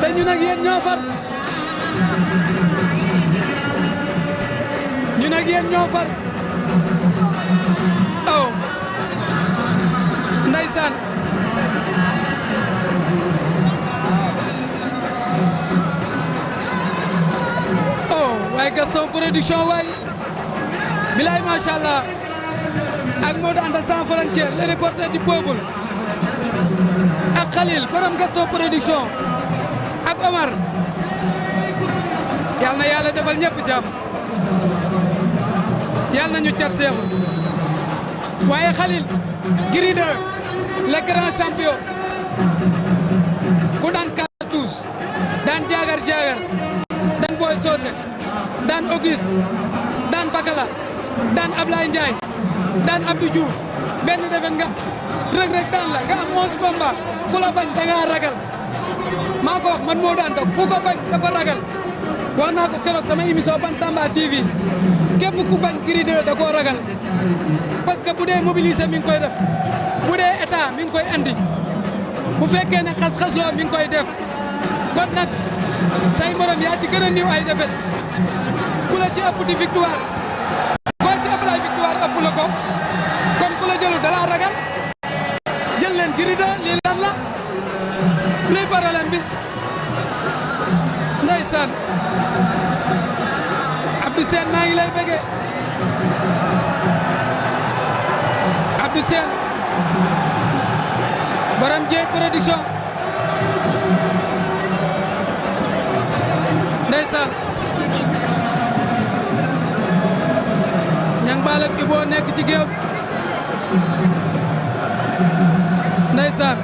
te ñun ak yéen ñoo far ñun ak yéen ñoo far oh ndeysaan oh waaye Gaston Production waay bilaay macha allah ak Modou Anta sans frontière le reporter du peuple ak Khalil borom Gaston Production ak Omar yal na yàlla defal ñëpp jàmm yal na ñu cat seem waaye Khalil Gris 2 le grand champion ku daan Cartouche daan jaagar daan Boy Socé daan Auguste daan Bakala daan Ablaye Ndiaye daan Abdou Diouf benn defen nga Reug Reug daan la nga am 11 combat ku la bañ da ngaa ragal maa ko wax man moo daan toog ku ko bañ dafa ragal wax naa ko keroog sama émission Bantamba TV képp ku bañ Gris 2 da koo ragal parce que bu dee mobiliser mi ngi koy def bu dee état mi ngi koy andi bu fekkee ne xas-xas loo mi ngi koy def kon nag say morom yaa ci gën a niw ay defet ku la ci ëpp di victoire koo ci ëpp ay victoire ëpp la ko kon ku la jëlu dala ragal jël leen Gris 2 lii lan la luy problème bi ndeysaan Abdou Sène maa ngi lay bëggee Abdou Sène borom Dieye Production ndeysaan ñang baal ak Ibo nekk ci géew ndeysaan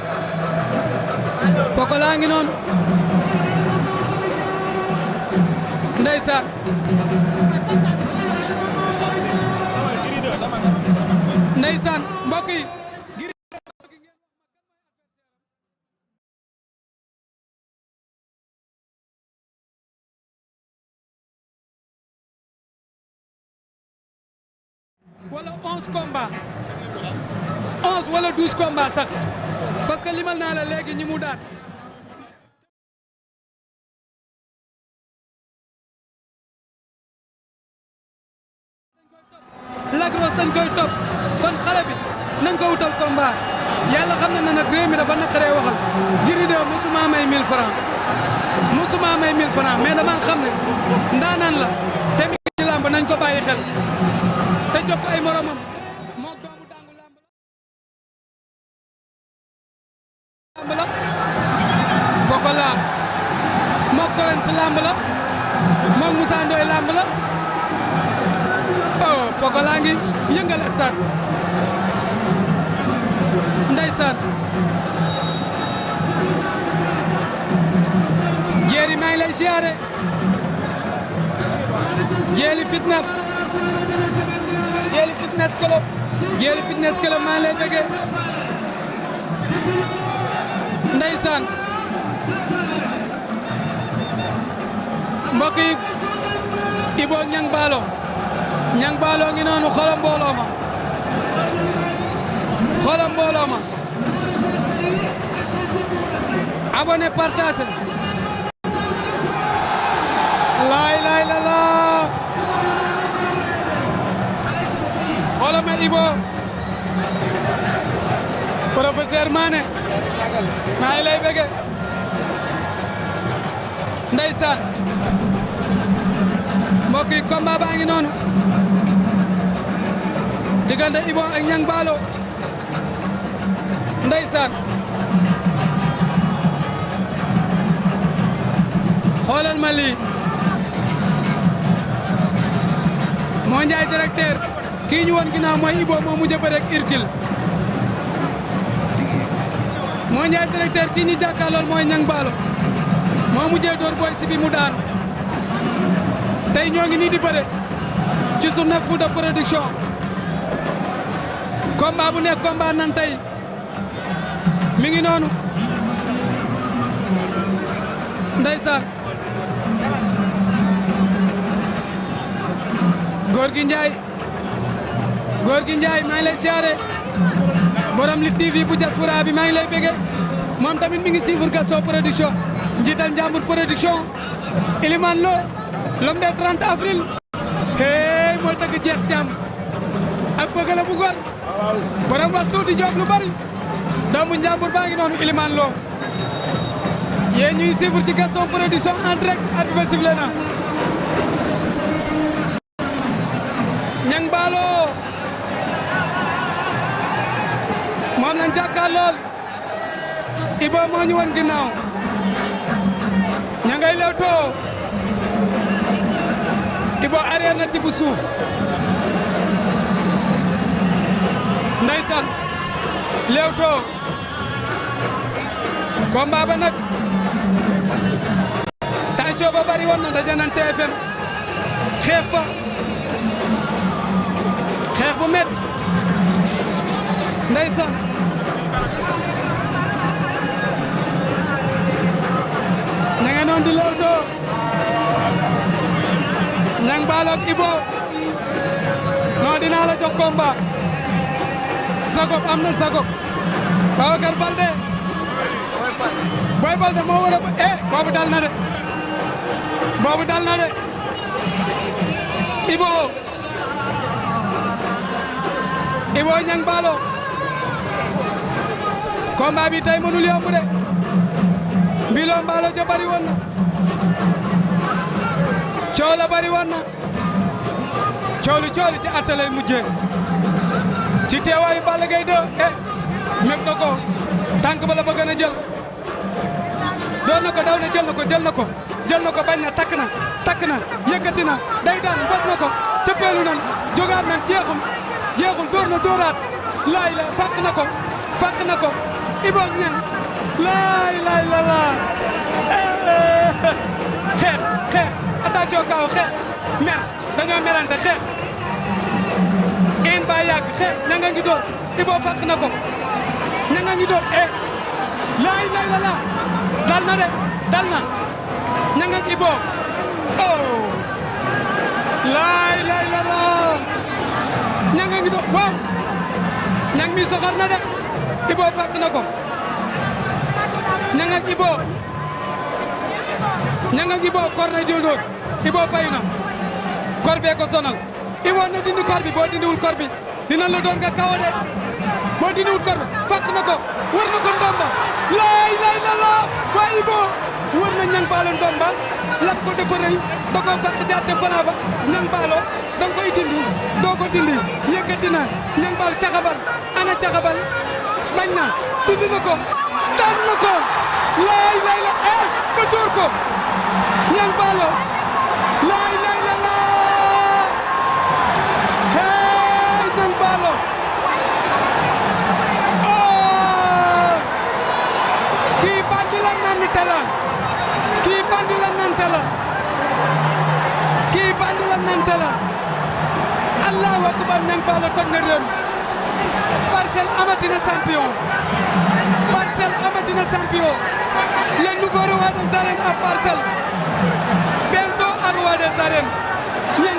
Pokola ngi noonu ndeysaan ndeysaan mbokk yi wala 11 combats 11 wala 12 combats sax parce que limal naa la léegi ñi mu daan Lac Rose dañ koy topp kon xale bi nañ ko wutal combat yàlla xam na ne nag réew mi dafa naqaree waxal Gris 2 mosuma may 1000 francs mosuma may 1000 francs mais dama xam ne ndaanaan la te mi ci làmb nañ ko bàyyi xel te jox ko ay moromam moo doomu dangu làmb la Pokola moo Coen si làmb la moo Moussa Ndoye làmb la oh Pokola ngi yëngal stade ndeysaan Jéeri maa ngi lay siyaare Jéeli fitness club maa ngi lay bëggee ndeysaan mbokk yi Ibo ñang baalo ngi noonu xoolal mbooloo ma abonné partagé laay la xoolal ma Ibo professeur Mané maa ngi lay bëgge ndeysaan mbokk yi combat baa ngi noonu diggante Ibo ak Niang Ballo ndeysaan xoolal ma lii moo Njaay directeur kii ñu woon ginnaaw mooy Ibo moo mujj a bëre ak Hercule moo Njaay directeur kii ñu jàkkaarlool mooy Niang Ballo moo mujjee door Boy Sibi mu daanu tey ñoo ngi nii di bëre ci journée Fouta Production combat bu nekk combat nan tey mi ngi noonu ndeysaan góor gi Njaay maa ngi lay siyaare borom li TV bu diaspora bi maa ngi lay bége moom tamit mi ngi suivre Gaston Production njiital Njambur production Elimane Lo l'homme des 30 avril hey mooy dëgg jeex jàmm ak Feugeula bu Ngor borom wax tuuti Diop lu bari doomu Njambur baa ngi noonu Elimane Lo yéen ñuy suivre ci Gaston production en direct arbitre bi sifflé na Niang Ballo moom lañ jàkkaar lool Ibo moo ñu woon ginnaaw ña ngay lewtoo Ibo arrière na tibb suuf ndeysaan lewtoo combat ba nag tension ba bari woon na daje nañ TFM xeex fa xeex bu métti ndeysaan ña nga noon di lewtoo Niang Ballo ak Ibo non dinaa la jox combat Zagop am na Zagop Babacar Baldé Boy Baldé moo war a boobu dal na de boobu dal na de Ibo Niang Ballo combat bi tey mënul yomb de Mbilo Mballo ja bari woon na coow la bari woon na cooli ci atte lay mujjee ci teewaayu Balla Gaye 2 mépp na ko tànk ba la bëgg na jël doon na ko daw na jël na ko bañ na takk na yëkkati na day daan bot na ko cëppeelu nan jógaat nan jeexul dóor na dóoraat laay la fàq na ko Ibo Niang laay la laa xeex attention kaw xeex mer dañoo merante xeex in ba yàgg xeex ña nga ngi dóor Ibo fàq na ko ña nga ngi dóor laay la laa dal na ña nga Ibo laay la laa ña nga ngi dóor waaw Niang mi soxor na de Ibo fàq na ko ña nga Ibo kor na jël doon Ibo fay na kor bee ko sonal Ibo na dindi kor bi boo dindiwul kor bi dina la doon nga kawo de boo dindiwul kor bi fàq na ko war na ko ndomba laay la laa waa Ibo war na Niang Ballo ndomba lam ko dafa rëy da ko fàq jaarte fana ba Niang Ballo da nga koy dindi doo ko dindi yëkkati na Niang Ballo caxabal ana caxabal bañ na dindi na ko daan na ko laay la ba dóor ko Niang Ballo laay la laa hey Niang Ballo kii bandi la nante la kii bandi la nante la Allahu akbar Niang Ballo toj na réew Parcelles amatina champion le nouveau roi des arènes à Parcelles bientôt un roi des arènes